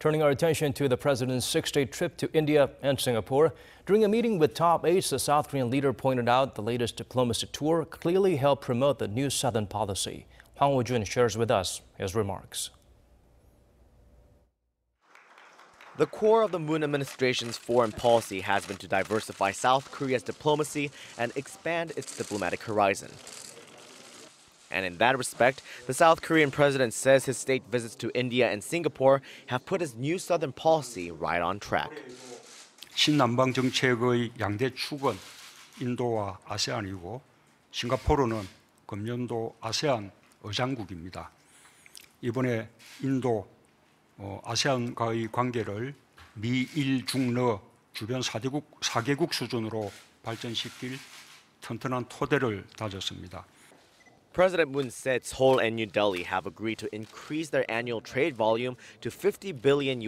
Turning our attention to the president's six-day trip to India and Singapore. During a meeting with top aides, the South Korean leader pointed out the latest diplomacy tour clearly helped promote the new Southern policy. Hwang Hojun shares with us his remarks. The core of the Moon administration's foreign policy has been to diversify South Korea's diplomacy and expand its diplomatic horizon. And in that respect, the South Korean president says his state visits to India and Singapore have put his new Southern policy right on track. 신남방정책의 양대 축은 인도와 아세안이고 싱가포르는 금년도 아세안 의장국입니다. 이번에 인도 아세안과의 관계를 미일 중러 주변 4개국 수준으로 발전시킬 튼튼한 토대를 다졌습니다. President Moon said Seoul and New Delhi have agreed to increase their annual trade volume to $50 billion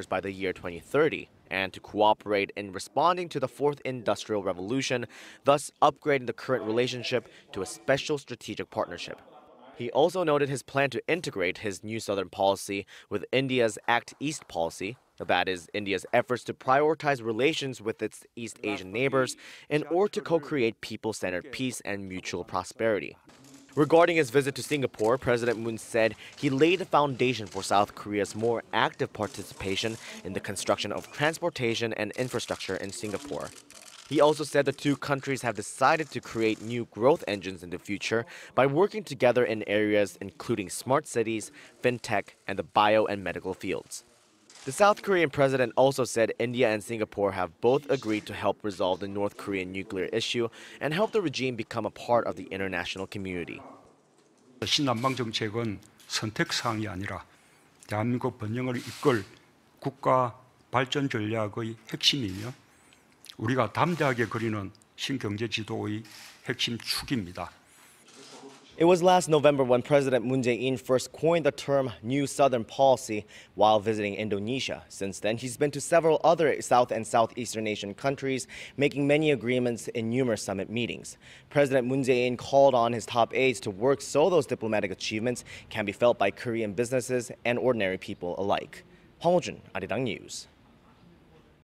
by the year 2030 and to cooperate in responding to the Fourth Industrial Revolution, thus upgrading the current relationship to a special strategic partnership. He also noted his plan to integrate his new Southern policy with India's Act East policy, that is, India's efforts to prioritize relations with its East Asian neighbors in order to co-create people-centered peace and mutual prosperity. Regarding his visit to Singapore, President Moon said he laid the foundation for South Korea's more active participation in the construction of transportation and infrastructure in Singapore. He also said the two countries have decided to create new growth engines in the future by working together in areas including smart cities, fintech, and the bio and medical fields. The South Korean president also said India and Singapore have both agreed to help resolve the North Korean nuclear issue and help the regime become a part of the international community. 신남방 정책은 선택사항이 아니라 대한민국 번영을 이끌 국가 발전 전략의 핵심이며 우리가 담대하게 그리는 신경제 지도의 핵심 축입니다. It was last November when President Moon Jae-in first coined the term New Southern Policy while visiting Indonesia. Since then, he's been to several other South and Southeastern Asian countries, making many agreements in numerous summit meetings. President Moon Jae-in called on his top aides to work so those diplomatic achievements can be felt by Korean businesses and ordinary people alike. Hwang Hojun, Arirang News.